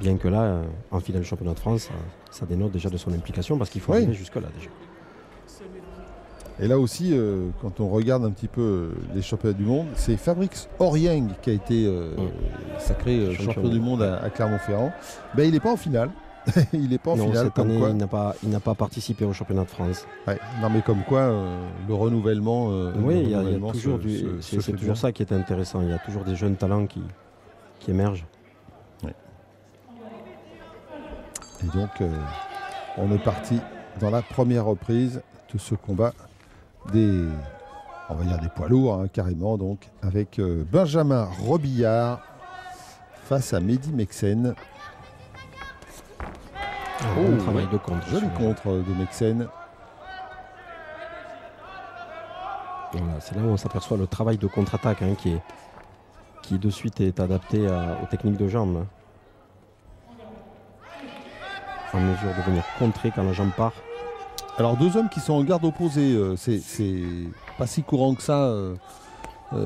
Bien que là, en finale du championnat de France, ça dénote déjà de son implication parce qu'il faut arriver jusque-là déjà. Et là aussi, quand on regarde un petit peu les championnats du monde, c'est Fabrice Aurieng qui a été sacré champion du monde à Clermont-Ferrand. Ben, il n'est pas en finale. Il n'est pas en finale. Cette année, il n'a pas participé au championnat de France. Ouais. Non, mais comme quoi, le renouvellement. Oui, il y a toujours c'est toujours ça qui est intéressant. Il y a toujours des jeunes talents qui émergent. Ouais. Et donc, on est parti dans la première reprise de ce combat on va dire des poids lourds, hein, carrément, donc, avec Benjamin Robillard face à Mehdi Meksen. Bon travail de contre. Joli contre de Meksen. Voilà, c'est là où on s'aperçoit le travail de contre-attaque hein, qui de suite est adapté aux techniques de jambes. En mesure de venir contrer quand la jambe part. Alors 2 hommes qui sont en garde opposée, c'est pas si courant que ça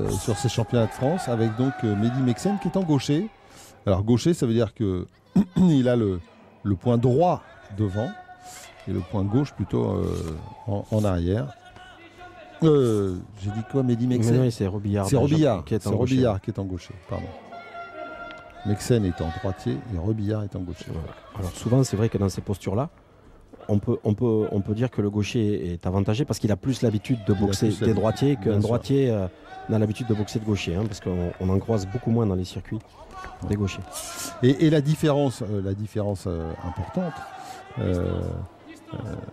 sur ces championnats de France, avec donc Mehdi Meksen qui est en gaucher. Alors gaucher, ça veut dire que il a le point droit devant et le point gauche plutôt en arrière. J'ai dit quoi, Mehdi Meksen? Oui, c'est Robillard. C'est Robillard qui est en gaucher, pardon. Meksen est en droitier et Robillard est en gaucher. Voilà. Alors souvent, c'est vrai que dans ces postures-là, on peut dire que le gaucher est avantagé parce qu'il a plus l'habitude de boxer des droitiers qu'un droitier n'a l'habitude de boxer de gaucher, hein, parce qu'on en croise beaucoup moins dans les circuits des gauchers. Et la différence importante,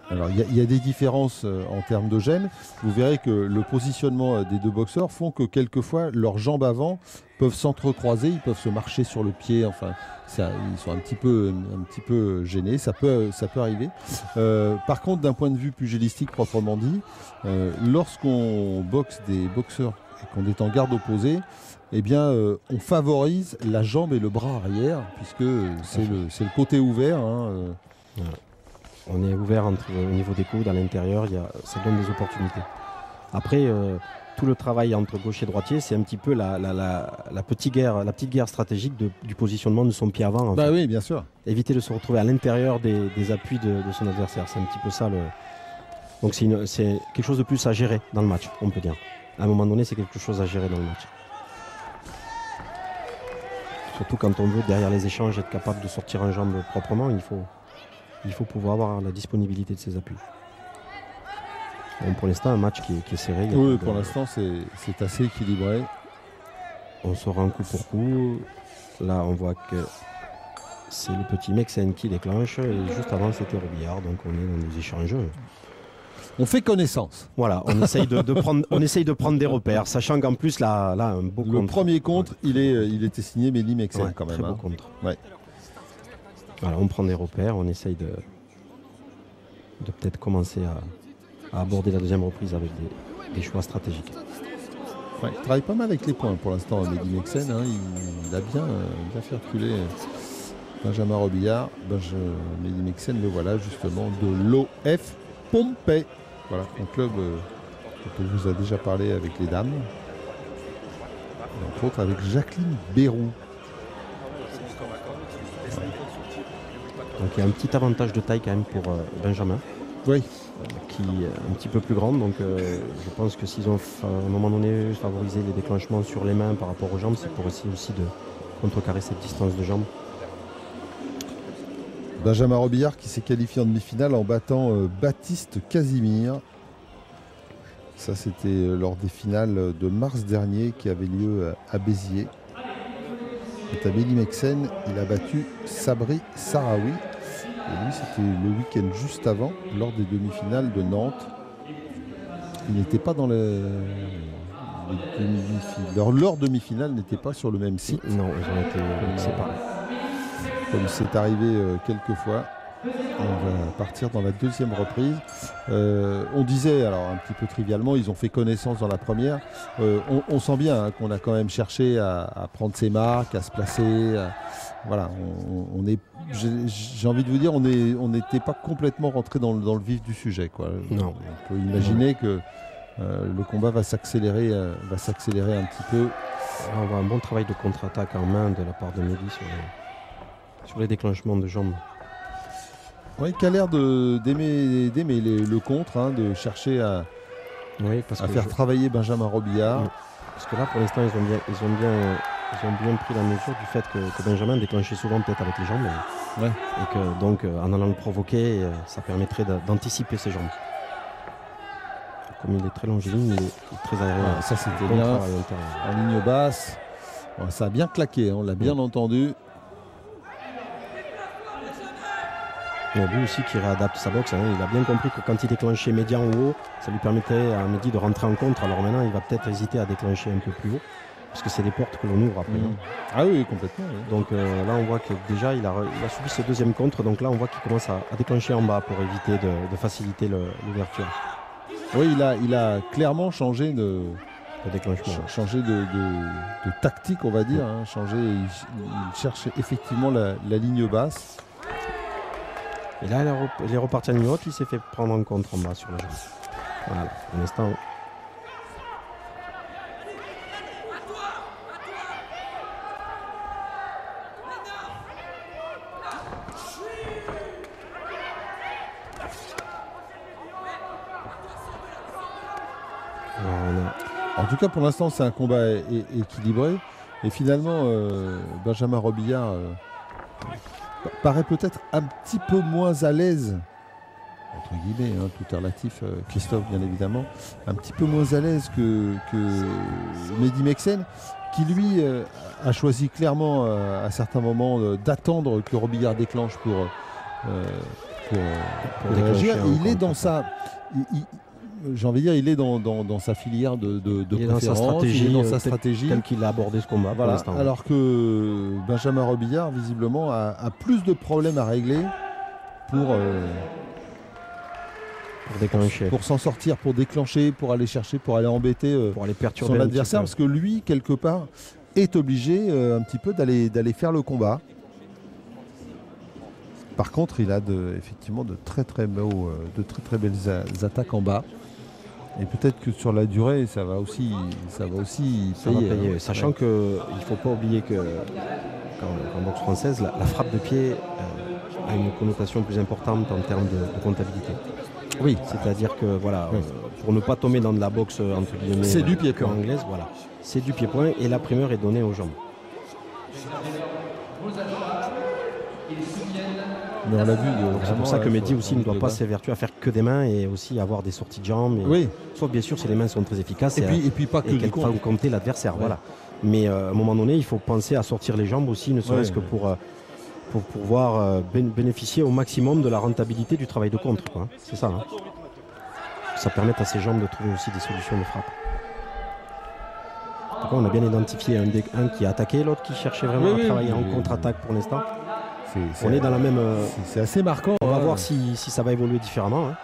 alors il y a des différences en termes de gêne. Vous verrez que le positionnement des 2 boxeurs font que quelquefois leurs jambes avant peuvent s'entrecroiser, ils peuvent se marcher sur le pied, enfin ils sont un petit peu gênés, ça peut arriver. Par contre, d'un point de vue pugilistique proprement dit, lorsqu'on boxe des boxeurs et qu'on est en garde opposée, eh bien, on favorise la jambe et le bras arrière, puisque c'est le côté ouvert. Hein, On est ouvert au niveau des coudes, à l'intérieur, ça donne des opportunités. Après, tout le travail entre gauche et droitier, c'est un petit peu la petite guerre stratégique du positionnement de son pied avant. En fait. Oui, bien sûr. Éviter de se retrouver à l'intérieur des appuis de son adversaire. C'est un petit peu ça. Donc c'est quelque chose de plus à gérer dans le match, on peut dire. À un moment donné, c'est quelque chose à gérer dans le match. Surtout quand on veut, derrière les échanges, être capable de sortir en jambe proprement, il faut pouvoir avoir la disponibilité de ses appuis. Bon, pour l'instant, un match qui est serré. Oui, pour l'instant, c'est assez équilibré. On se rend coup pour coup. Là, on voit que c'est le petit Meksen qui déclenche. Et juste avant, c'était Robillard. Donc, on est dans des échanges. On fait connaissance. Voilà, on essaye de prendre des repères, sachant qu'en plus, là un beau contre. Le premier contre, il était signé Mehdi Meksen quand même. Très beau contre. Ouais. Voilà, on prend des repères, on essaye de peut-être commencer à aborder la deuxième reprise avec des choix stratégiques. Ouais, il travaille pas mal avec les points pour l'instant, Mehdi Meksen. Hein, il a bien fait reculer Benjamin Robillard. Mehdi Meksen, le voilà justement de l'OF Pompey. Voilà, un club dont on vous a déjà parlé avec les dames. Et entre autres avec Jacqueline Bérou. Donc il y a un petit avantage de taille quand même pour Benjamin. Oui. Qui est un petit peu plus grande. Donc je pense que s'ils ont à un moment donné favorisé les déclenchements sur les mains par rapport aux jambes, c'est pour essayer aussi de contrecarrer cette distance de jambes. Benjamin Robillard qui s'est qualifié en demi-finale en battant Baptiste Casimir. Ça, c'était lors des finales de mars dernier qui avaient lieu à Béziers. Et à Mehdi Meksen, il a battu Sabri Sarawi. Et lui, c'était le week-end juste avant, lors des demi-finales de Nantes. Il n'était pas dans les demi-finales. Leur demi-finale n'était pas sur le même site. Non, ils ont été séparés. Comme c'est arrivé quelques fois. On va partir dans la deuxième reprise. On disait, alors un petit peu trivialement, ils ont fait connaissance dans la première. On sent bien qu'on a quand même cherché à prendre ses marques, à se placer. Voilà, j'ai envie de vous dire, on n'était pas complètement rentré dans le vif du sujet, quoi. Non. On peut imaginer que le combat va s'accélérer un petit peu. On voit un bon travail de contre-attaque en main de la part de Mehdi sur les déclenchements de jambes. Oui, qui a l'air d'aimer le contre, hein, de chercher à faire travailler Benjamin Robillard. Parce que là, pour l'instant, ils ont bien pris la mesure du fait que Benjamin déclenchait souvent peut-être avec les jambes. Et que donc, en allant le provoquer, ça permettrait d'anticiper ses jambes. Comme il est très longiligne, il est très aérien. Ça, c'était bien. En ligne basse. Ça a bien claqué, on l'a bien entendu. Il a vu aussi qu'il réadapte sa boxe. Hein. Il a bien compris que quand il déclenchait médian ou haut, ça lui permettait à Mehdi de rentrer en contre. Alors maintenant, il va peut-être hésiter à déclencher un peu plus haut, parce que c'est des portes que l'on ouvre après. Ah oui, complètement. Oui. Donc là, on voit que déjà, il a subi ce deuxième contre. Donc là, on voit qu'il commence à déclencher en bas pour éviter de faciliter l'ouverture. Oui, il a clairement changé de déclenchement. Changer de tactique, on va dire. Hein. Il cherche effectivement la ligne basse. Et là, il est reparti à ligne haute, il s'est fait prendre en contre en bas sur la jambe. Voilà, pour l'instant. En tout cas, pour l'instant, c'est un combat équilibré. Et finalement, Benjamin Robillard paraît peut-être un petit peu moins à l'aise, entre guillemets, hein, tout est relatif, Christophe bien évidemment, un petit peu moins à l'aise que Mehdi Meksen, qui lui a choisi clairement à certains moments d'attendre que Robillard déclenche pour réagir. Il est dans sa... J'ai envie de dire, il est dans sa filière de préférence, il est dans sa stratégie. Tel qu'il a abordé ce combat pour l'instant. Alors que Benjamin Robillard, visiblement, a plus de problèmes à régler pour déclencher. Pour s'en sortir, pour déclencher, pour aller chercher, pour aller embêter pour aller perturber son adversaire. Parce que lui, quelque part, est obligé un petit peu d'aller faire le combat. Par contre, il a effectivement de très belles attaques en bas. Et peut-être que sur la durée, ça va aussi payer. Sachant qu'il ne faut pas oublier qu'en boxe française, la frappe de pied a une connotation plus importante en termes de comptabilité. Oui. C'est-à-dire que pour ne pas tomber dans de la boxe entre guillemets, c'est du pied-point anglaise, c'est du pied-point et la primeur est donnée aux jambes. Mais on l'a vu. C'est pour ça que Mehdi aussi ne doit pas s'évertuer à faire que des mains et aussi avoir des sorties de jambes. Oui. Sauf bien sûr si les mains sont très efficaces et puis pas que qu'elles font compter l'adversaire. Ouais. Voilà. Mais à un moment donné, il faut penser à sortir les jambes aussi, ne serait-ce que pour pouvoir bénéficier au maximum de la rentabilité du travail de contre. Quoi. C'est ça. Hein. Ça permet à ces jambes de trouver aussi des solutions de frappe. En tout cas, on a bien identifié un qui a attaqué, l'autre qui cherchait vraiment à travailler en contre-attaque pour l'instant. On est dans la même. C'est assez marquant. On va voir si ça va évoluer différemment. Hein.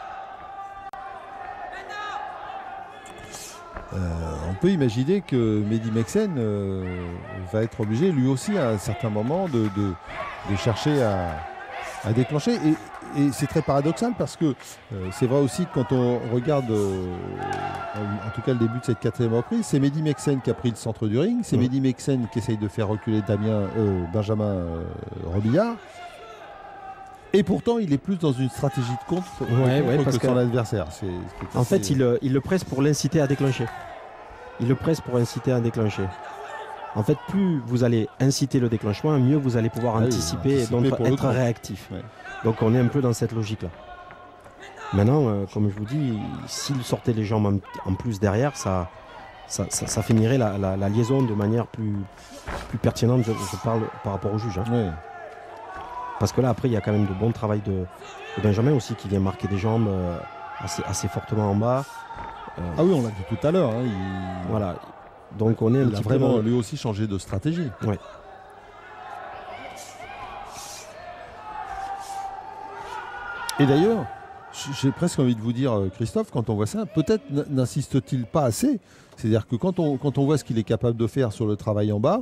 On peut imaginer que Mehdi Meksen va être obligé lui aussi à un certain moment de chercher à déclencher. Et c'est très paradoxal parce que c'est vrai aussi que quand on regarde en tout cas le début de cette quatrième reprise, c'est Mehdi Meksen qui a pris le centre du ring, c'est Mehdi Meksen qui essaye de faire reculer Benjamin Robillard. Et pourtant, il est plus dans une stratégie de contre que son adversaire. En fait, il le presse pour l'inciter à déclencher. Il le presse pour inciter à déclencher. En fait, plus vous allez inciter le déclenchement, mieux vous allez pouvoir anticiper et donc être réactif. Ouais. Donc on est un peu dans cette logique-là. Maintenant, comme je vous dis, s'il sortait les jambes en plus derrière, ça finirait la liaison de manière plus pertinente, je parle par rapport au juge. Hein. Ouais. Parce que là, après, il y a quand même de bon travail de Benjamin aussi, qui vient marquer des jambes assez fortement en bas. Ah oui, on l'a vu tout à l'heure. Hein, Voilà. Donc on est il a vraiment lui aussi changé de stratégie. Ouais. Et d'ailleurs, j'ai presque envie de vous dire, Christophe, quand on voit ça, peut-être n'insiste-t-il pas assez. C'est-à-dire que quand on voit ce qu'il est capable de faire sur le travail en bas,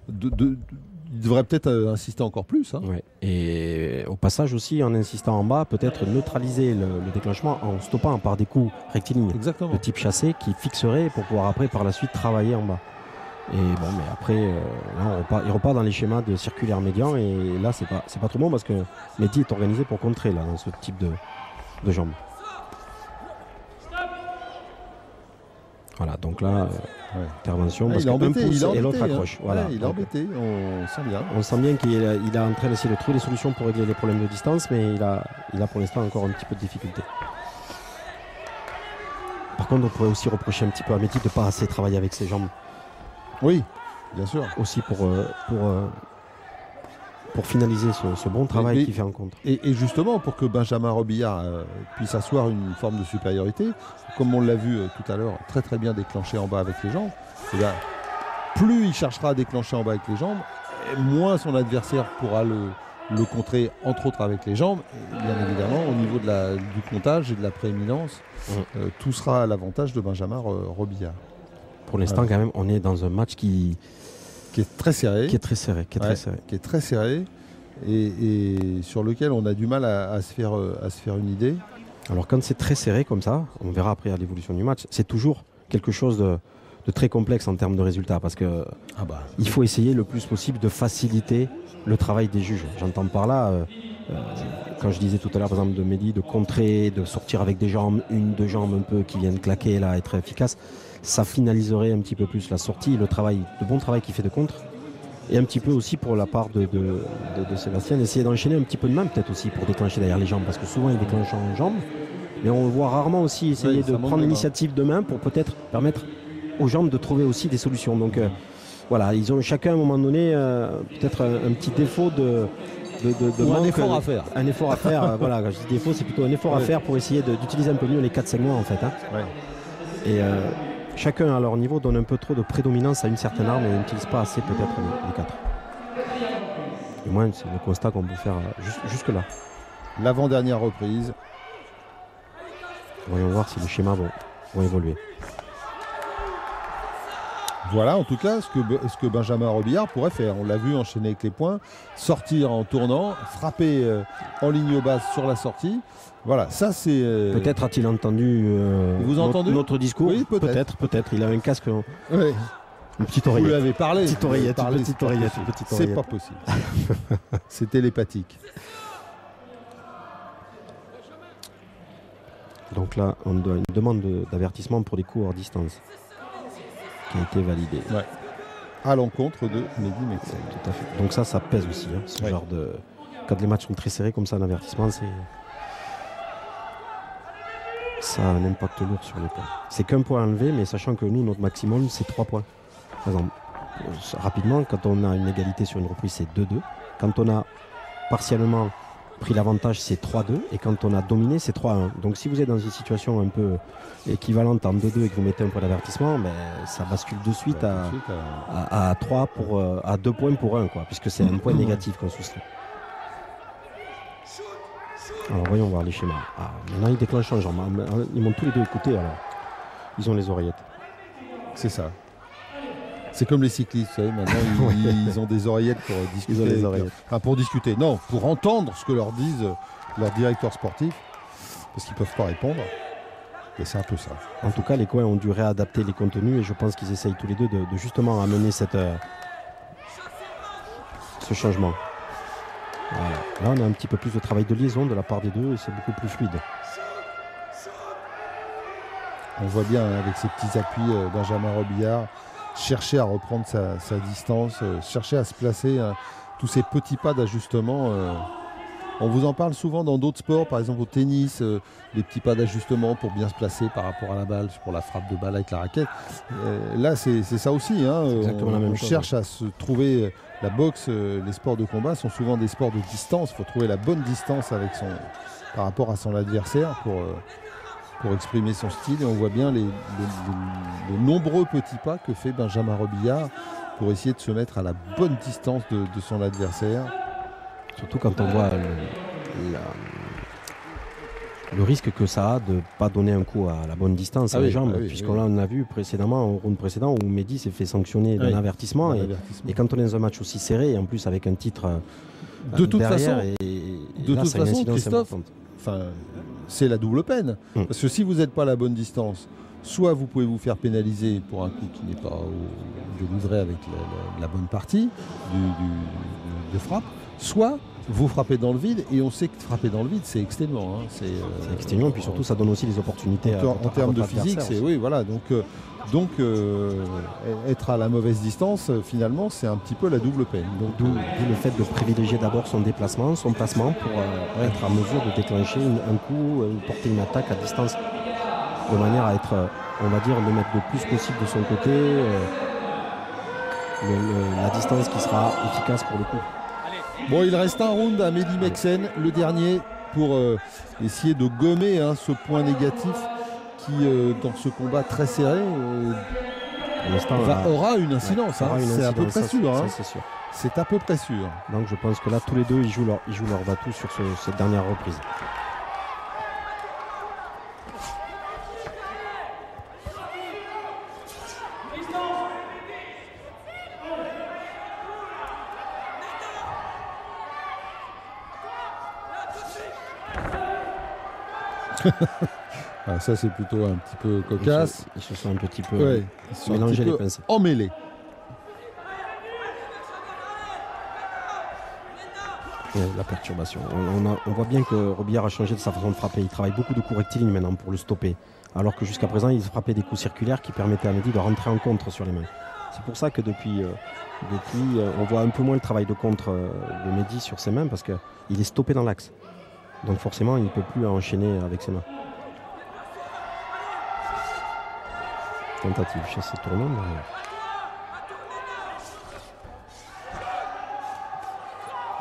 il devrait peut-être insister encore plus. Hein. Ouais. Et au passage aussi, en insistant en bas, peut-être neutraliser le déclenchement en stoppant par des coups rectilignes. Exactement. De type chassé qui fixerait pour pouvoir après par la suite travailler en bas. Et bon, mais après, là, il repart dans les schémas de circulaire médian. Et là, c'est pas trop bon parce que Mehdi est organisé pour contrer là, dans ce type de jambes. Voilà, donc là, intervention. Parce il est embêté, et l'autre accroche. Voilà. Il est embêté, on sent bien. On sent bien qu'il est en train d'essayer de trouver des solutions pour régler les problèmes de distance, mais il a pour l'instant encore un petit peu de difficulté. Par contre, on pourrait aussi reprocher un petit peu à Mehdi de ne pas assez travailler avec ses jambes. Oui, bien sûr. Aussi pour finaliser ce bon travail qu'il fait en contre. Et justement, pour que Benjamin Robillard puisse asseoir une forme de supériorité, comme on l'a vu tout à l'heure, très très bien déclenché en bas avec les jambes, et bien, plus il cherchera à déclencher en bas avec les jambes, moins son adversaire pourra le contrer, entre autres avec les jambes. Et bien évidemment, au niveau du comptage et de la prééminence, tout sera à l'avantage de Benjamin Robillard. Pour l'instant, quand même, on est dans un match qui est très serré. Qui est très serré. Qui est très serré et sur lequel on a du mal à se faire une idée. Alors quand c'est très serré comme ça, on verra après à l'évolution du match, c'est toujours quelque chose de très complexe en termes de résultats parce que il faut essayer le plus possible de faciliter le travail des juges. J'entends par là, quand je disais tout à l'heure par exemple de Mehdi, de contrer, de sortir avec des jambes, deux jambes un peu qui viennent claquer là, être efficace, ça finaliserait un petit peu plus la sortie, le bon travail qu'il fait de contre. Et un petit peu aussi pour la part de Sébastien, d'essayer d'enchaîner un petit peu de main peut-être aussi pour déclencher derrière les jambes, parce que souvent il déclenche en jambes, mais on le voit rarement aussi essayer de prendre l'initiative de main pour peut-être permettre aux jambes de trouver aussi des solutions. Donc voilà, ils ont chacun à un moment donné peut-être un petit défaut un effort à faire. Un effort à faire, voilà, quand je dis défaut, c'est plutôt un effort à faire pour essayer d'utiliser un peu mieux les 4 segments en fait. Hein. Et chacun à leur niveau donne un peu trop de prédominance à une certaine arme et n'utilise pas assez peut-être les 4. Du moins, c'est le constat qu'on peut faire jusque-là. L'avant-dernière reprise. Voyons voir si les schémas vont évoluer. Voilà en tout cas ce que Benjamin Robillard pourrait faire. On l'a vu enchaîner avec les points, sortir en tournant, frapper en ligne basse sur la sortie. Voilà, ça c'est... Peut-être a-t-il entendu notre discours. Oui, peut-être. Il a un casque. Oui. Une petite oreillette. Vous l'avez parlé. Petite oreillette. C'est pas possible. C'est télépathique. Donc là, on a une demande d'avertissement pour des coups hors distance qui a été validée. Ouais. À l'encontre de Mehdi Meksen. Tout à fait. Donc ça pèse aussi. Hein, ce genre de... Quand les matchs sont très serrés comme ça, un avertissement, ça a un impact lourd sur les points. C'est qu'un point à enlever, mais sachant que nous, notre maximum, c'est 3 points. Par exemple, rapidement, quand on a une égalité sur une reprise, c'est 2-2. Quand on a partiellement pris l'avantage, c'est 3-2. Et quand on a dominé, c'est 3-1. Donc si vous êtes dans une situation un peu équivalente en 2-2 et que vous mettez un point d'avertissement, ça bascule de suite à 2 points pour 1, puisque c'est un point négatif qu'on soustrait. Alors voyons voir les schémas. Maintenant ils déclenchent en jambe. Ils montent tous les deux écoutés alors. Ils ont les oreillettes. C'est ça. C'est comme les cyclistes, vous savez, maintenant ils ont des oreillettes pour discuter. Ils ont des oreillettes. Pour discuter, non, pour entendre ce que leur disent leurs directeurs sportifs, parce qu'ils ne peuvent pas répondre. Et c'est un peu ça. En tout cas, les coins ont dû réadapter les contenus et je pense qu'ils essayent tous les deux de justement amener ce changement. Voilà. Là, on a un petit peu plus de travail de liaison de la part des deux et c'est beaucoup plus fluide. On voit bien avec ses petits appuis, Benjamin Robillard chercher à reprendre sa distance, chercher à se placer, tous ces petits pas d'ajustement. On vous en parle souvent dans d'autres sports, par exemple au tennis, les petits pas d'ajustement pour bien se placer par rapport à la balle, pour la frappe de balle avec la raquette. Là, c'est ça aussi. Hein. On cherche à se trouver. La boxe, les sports de combat sont souvent des sports de distance. Il faut trouver la bonne distance par rapport à son adversaire pour exprimer son style. Et on voit bien les nombreux petits pas que fait Benjamin Robillard pour essayer de se mettre à la bonne distance de son adversaire. Surtout quand on voit le risque que ça a de ne pas donner un coup à la bonne distance à les jambes, puisqu'on l'a vu précédemment, au round précédent, où Mehdi s'est fait sanctionner d'un avertissement. Et quand on est dans un match aussi serré, et en plus avec un titre de toute façon, Christophe, c'est la double peine. Parce que si vous n'êtes pas à la bonne distance, soit vous pouvez vous faire pénaliser pour un coup qui n'est pas délivré avec la bonne partie de frappe, soit vous frappez dans le vide, et on sait que frapper dans le vide, c'est exténuant. Hein. C'est exténuant, et puis surtout, ça donne aussi des opportunités en termes de physique. Oui, voilà. Donc être à la mauvaise distance, finalement, c'est un petit peu la double peine. D'où le fait de privilégier d'abord son déplacement, son placement, pour être en mesure de déclencher un coup, porter une attaque à distance, de manière à être, on va dire, le mettre le plus possible de son côté, la distance qui sera efficace pour le coup. Bon, il reste un round à Mehdi Meksen, le dernier, pour essayer de gommer ce point négatif qui, dans ce combat très serré, aura une incidence. C'est à peu près sûr. C'est à peu près sûr. Donc je pense que là, tous les deux, ils jouent leur va-tout sur cette dernière reprise. Ah, ça c'est plutôt un petit peu cocasse. Ils se sont un petit peu mélangés les pinceaux. Emmêlés. La perturbation. On voit bien que Robillard a changé de sa façon de frapper. Il travaille beaucoup de coups rectilignes maintenant pour le stopper. Alors que jusqu'à présent, il frappait des coups circulaires qui permettaient à Mehdi de rentrer en contre sur les mains. C'est pour ça que depuis on voit un peu moins le travail de contre de Mehdi sur ses mains, parce qu'il est stoppé dans l'axe. Donc forcément, il ne peut plus enchaîner avec ses mains. Tentative chasse tournante.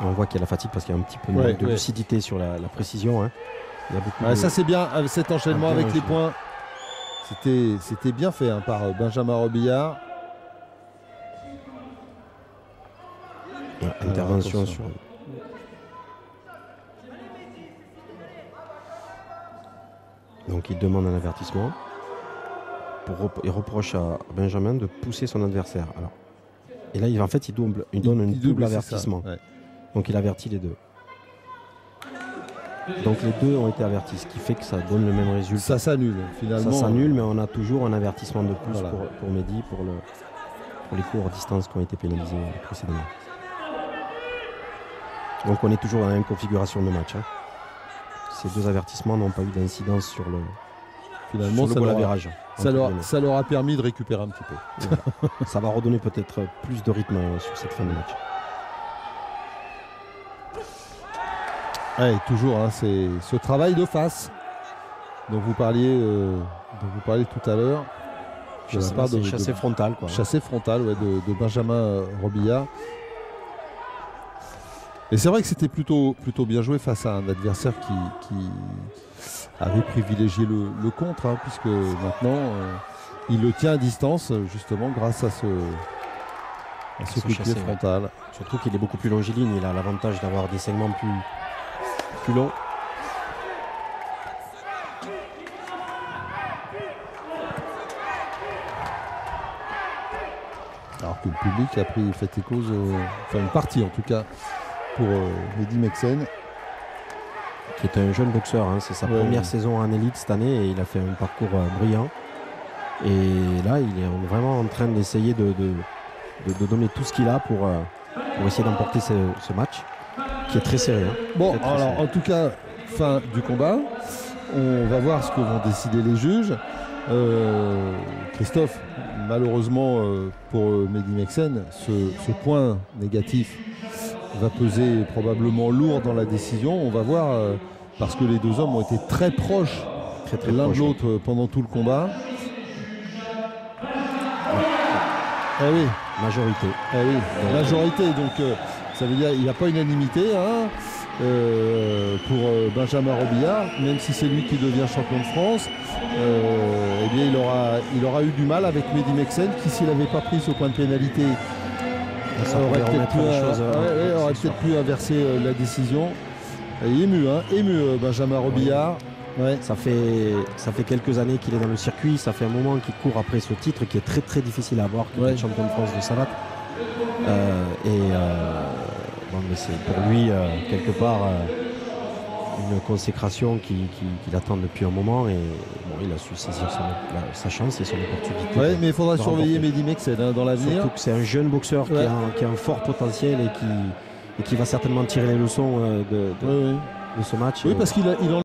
On voit qu'il y a la fatigue parce qu'il y a un petit peu de lucidité sur la précision. Hein. Il y a beaucoup ça c'est bien, cet enchaînement avec les points. C'était bien fait par Benjamin Robillard. Intervention sur... Donc il demande un avertissement. Il reproche à Benjamin de pousser son adversaire. Alors, et là, il donne un double avertissement. Ça, ouais. Donc il avertit les deux. Donc les deux ont été avertis, ce qui fait que ça donne le même résultat. Ça s'annule finalement. Ça s'annule, mais on a toujours un avertissement de plus pour Mehdi, pour les courts distances qui ont été pénalisés précédemment. Donc on est toujours dans la même configuration de match. Hein. Ces deux avertissements n'ont pas eu d'incidence sur le... Finalement, ça leur a permis de récupérer un petit peu. Voilà. Ça va redonner peut-être plus de rythme sur cette fin de match. Ouais, toujours, c'est ce travail de face dont vous parliez tout à l'heure. Chassé frontal. Chassé frontal de Benjamin Robillard. Et c'est vrai que c'était plutôt bien joué face à un adversaire qui avait privilégié le contre, puisque maintenant il le tient à distance justement grâce à ce coup de pied frontal. Surtout qu'il est beaucoup plus longiligne, il a l'avantage d'avoir des segments plus longs. Alors que le public a fait écho, une partie en tout cas, pour Mehdi Meksen. Qui est un jeune boxeur, c'est sa première saison en élite cette année et il a fait un parcours brillant. Et là, il est vraiment en train d'essayer de donner tout ce qu'il a pour essayer d'emporter ce match, qui est très serré. Bon, alors serré. En tout cas, fin du combat. On va voir ce que vont décider les juges. Christophe, malheureusement pour Mehdi Meksen, ce point négatif va peser probablement lourd dans la décision. On va voir, parce que les deux hommes ont été très proches l'un de l'autre pendant tout le combat. Ah oui. Majorité. Ah oui, majorité. Donc ça veut dire qu'il n'y a pas unanimité pour Benjamin Robillard, même si c'est lui qui devient champion de France. Eh bien, il aura eu du mal avec Mehdi Meksen, qui s'il n'avait pas pris ce point de pénalité, aurait peut-être pu inverser la décision. Ému Benjamin Robillard. Ouais. Ça fait quelques années qu'il est dans le circuit, ça fait un moment qu'il court après ce titre qui est très très difficile à avoir, qui est champion de France de savate. Mais c'est pour lui quelque part une consécration qu'il attend depuis un moment et bon, il a su saisir sa chance et son opportunité. Ouais, mais il faudra surveiller Mehdi Meksen dans l'avenir. Surtout que c'est un jeune boxeur qui a un fort potentiel et qui va certainement tirer les leçons de ce match. Oui, parce qu'il en